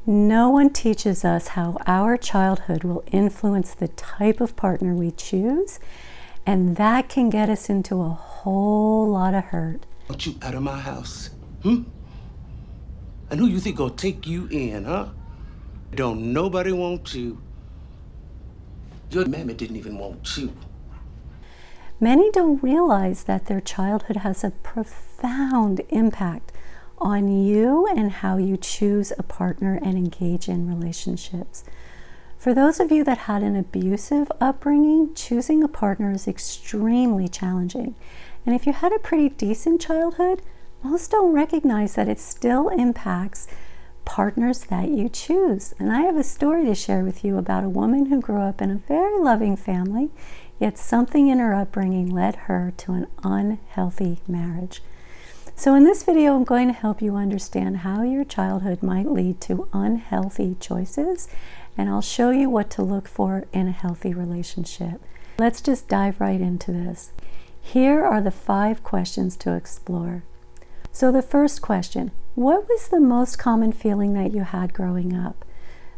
No one teaches us how our childhood will influence the type of partner we choose, and that can get us into a whole lot of hurt. Want you out of my house? And who you think gonna take you in, huh? Don't nobody want you. Your mammy didn't even want you. Many don't realize that their childhood has a profound impact on you and how you choose a partner and engage in relationships. For those of you that had an abusive upbringing, choosing a partner is extremely challenging. And if you had a pretty decent childhood, most don't recognize that it still impacts partners that you choose. And I have a story to share with you about a woman who grew up in a very loving family, yet something in her upbringing led her to an unhealthy marriage. So in this video, I'm going to help you understand how your childhood might lead to unhealthy choices, and I'll show you what to look for in a healthy relationship. Let's just dive right into this. Here are the 5 questions to explore. So the first question, what was the most common feeling that you had growing up?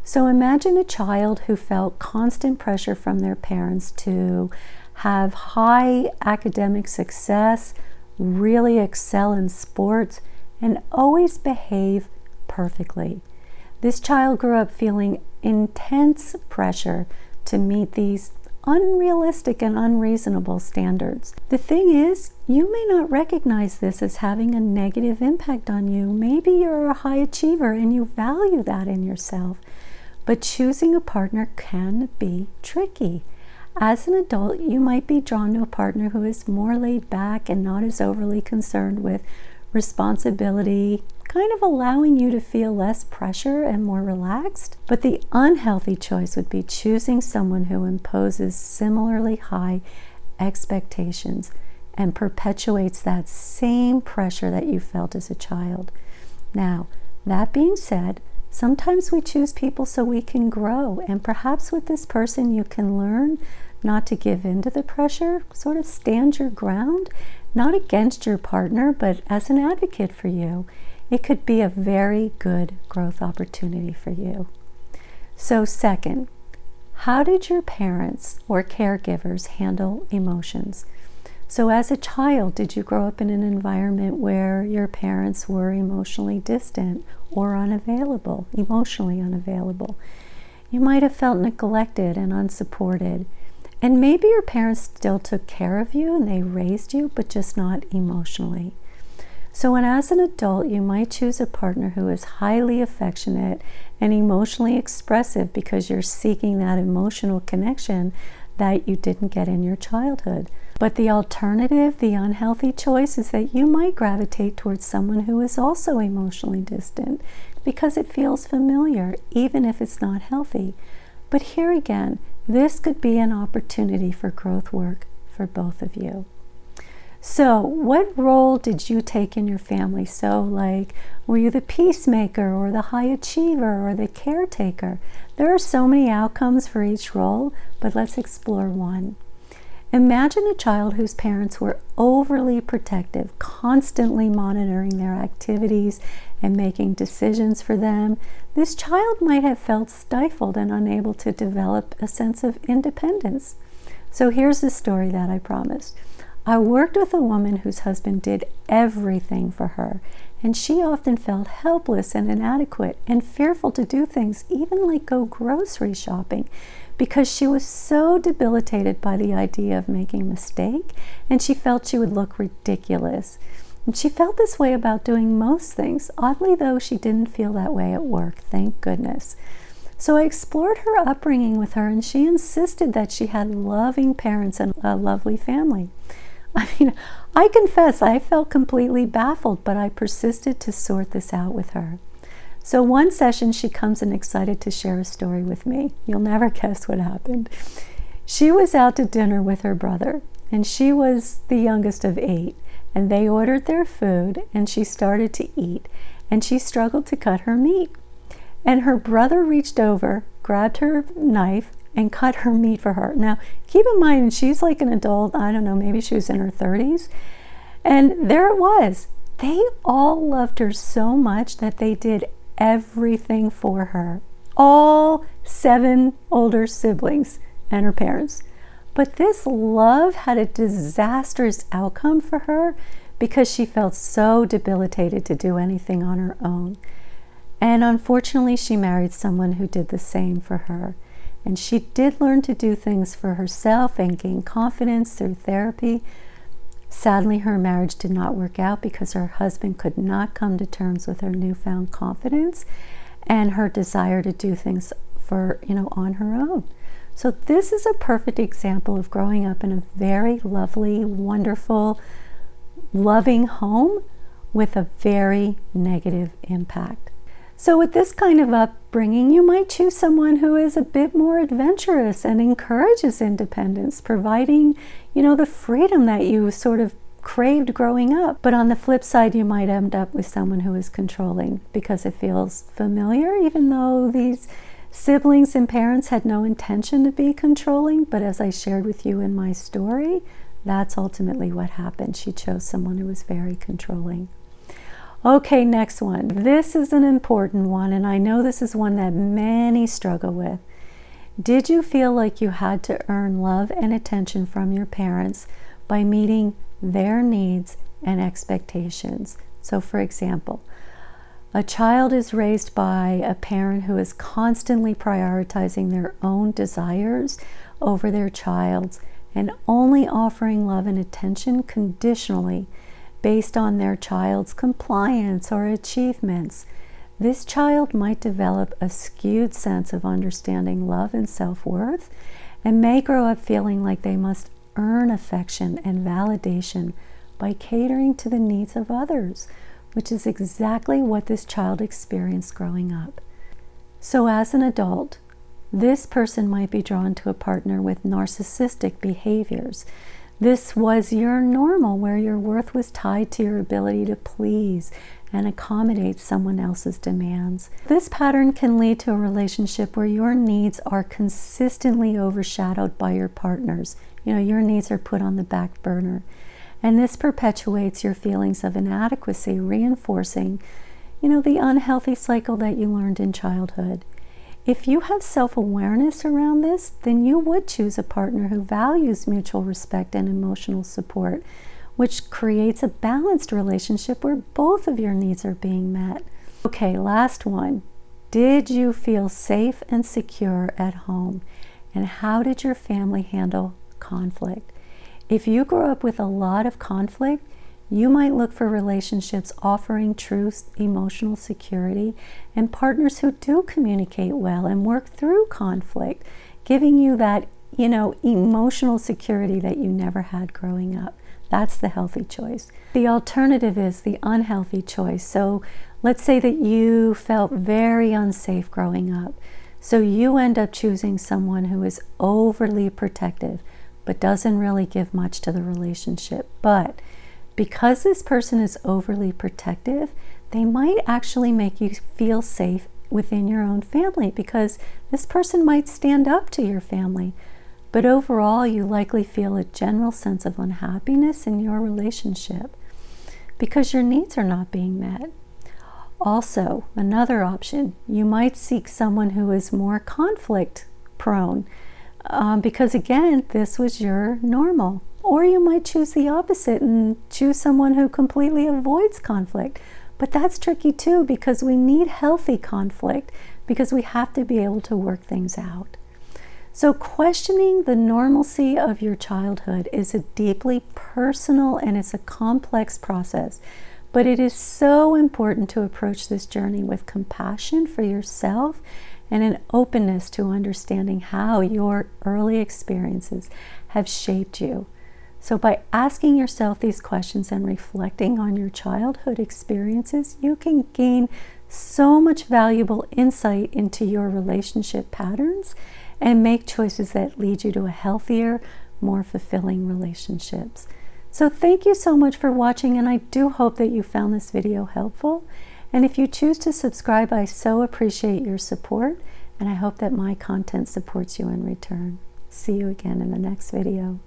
So imagine a child who felt constant pressure from their parents to have high academic success, really excel in sports, and always behave perfectly. This child grew up feeling intense pressure to meet these unrealistic and unreasonable standards. The thing is, you may not recognize this as having a negative impact on you. Maybe you're a high achiever and you value that in yourself. But choosing a partner can be tricky. As an adult, you might be drawn to a partner who is more laid back and not as overly concerned with responsibility, kind of allowing you to feel less pressure and more relaxed. But the unhealthy choice would be choosing someone who imposes similarly high expectations and perpetuates that same pressure that you felt as a child. Now, that being said, sometimes we choose people so we can grow, and perhaps with this person you can learn not to give in to the pressure, sort of stand your ground, not against your partner, but as an advocate for you. It could be a very good growth opportunity for you. So second, how did your parents or caregivers handle emotions? So as a child, did you grow up in an environment where your parents were emotionally distant or unavailable, emotionally unavailable? You might have felt neglected and unsupported. And maybe your parents still took care of you and they raised you, but just not emotionally. So when as an adult, you might choose a partner who is highly affectionate and emotionally expressive because you're seeking that emotional connection that you didn't get in your childhood. But the alternative, the unhealthy choice, is that you might gravitate towards someone who is also emotionally distant because it feels familiar, even if it's not healthy. But here again, this could be an opportunity for growth work for both of you. So what role did you take in your family? So like, were you the peacemaker or the high achiever or the caretaker? There are so many outcomes for each role, but let's explore one. Imagine a child whose parents were overly protective, constantly monitoring their activities and making decisions for them. This child might have felt stifled and unable to develop a sense of independence. So here's the story that I promised. I worked with a woman whose husband did everything for her, and she often felt helpless and inadequate and fearful to do things, even like go grocery shopping, because she was so debilitated by the idea of making a mistake, and she felt she would look ridiculous. And she felt this way about doing most things. Oddly though, she didn't feel that way at work, thank goodness. So I explored her upbringing with her, and she insisted that she had loving parents and a lovely family. I mean, I confess I felt completely baffled, but I persisted to sort this out with her. So one session she comes in excited to share a story with me. You'll never guess what happened. She was out to dinner with her brother, and she was the youngest of 8, and they ordered their food, and she started to eat, and she struggled to cut her meat. And her brother reached over, grabbed her knife, and cut her meat for her. Now, keep in mind, she's like an adult, I don't know, maybe she was in her 30s. And there it was. They all loved her so much that they did everything for her. All 7 older siblings and her parents. But this love had a disastrous outcome for her because she felt so debilitated to do anything on her own. And unfortunately, she married someone who did the same for her. And she did learn to do things for herself and gain confidence through therapy. Sadly, her marriage did not work out because her husband could not come to terms with her newfound confidence and her desire to do things for, on her own. So this is a perfect example of growing up in a very lovely, wonderful, loving home with a very negative impact. So with this kind of upbringing, you might choose someone who is a bit more adventurous and encourages independence, providing, the freedom that you sort of craved growing up. But on the flip side, you might end up with someone who is controlling because it feels familiar, even though these siblings and parents had no intention to be controlling. But as I shared with you in my story, that's ultimately what happened. She chose someone who was very controlling. Okay, next one. This is an important one, and I know this is one that many struggle with. Did you feel like you had to earn love and attention from your parents by meeting their needs and expectations? So for example, a child is raised by a parent who is constantly prioritizing their own desires over their child's and only offering love and attention conditionally based on their child's compliance or achievements. This child might develop a skewed sense of understanding love and self-worth and may grow up feeling like they must earn affection and validation by catering to the needs of others, which is exactly what this child experienced growing up. So as an adult, this person might be drawn to a partner with narcissistic behaviors. This was your normal, where your worth was tied to your ability to please and accommodate someone else's demands. This pattern can lead to a relationship where your needs are consistently overshadowed by your partner's. Your needs are put on the back burner. And this perpetuates your feelings of inadequacy, reinforcing, the unhealthy cycle that you learned in childhood. If you have self-awareness around this, then you would choose a partner who values mutual respect and emotional support, which creates a balanced relationship where both of your needs are being met. Okay, last one. Did you feel safe and secure at home? And how did your family handle conflict? If you grew up with a lot of conflict, you might look for relationships offering true emotional security and partners who do communicate well and work through conflict, giving you that, emotional security that you never had growing up. That's the healthy choice. The alternative is the unhealthy choice. So let's say that you felt very unsafe growing up. So you end up choosing someone who is overly protective, but doesn't really give much to the relationship. But because this person is overly protective, they might actually make you feel safe within your own family because this person might stand up to your family. But overall, you likely feel a general sense of unhappiness in your relationship because your needs are not being met. Also, another option, you might seek someone who is more conflict prone because again, this was your normal. Or you might choose the opposite and choose someone who completely avoids conflict. But that's tricky too because we need healthy conflict because we have to be able to work things out. So questioning the normalcy of your childhood is a deeply personal and it's a complex process. But it is so important to approach this journey with compassion for yourself and an openness to understanding how your early experiences have shaped you. So by asking yourself these questions and reflecting on your childhood experiences, you can gain so much valuable insight into your relationship patterns and make choices that lead you to a healthier, more fulfilling relationships. So thank you so much for watching, and I do hope that you found this video helpful. And if you choose to subscribe, I so appreciate your support, and I hope that my content supports you in return. See you again in the next video.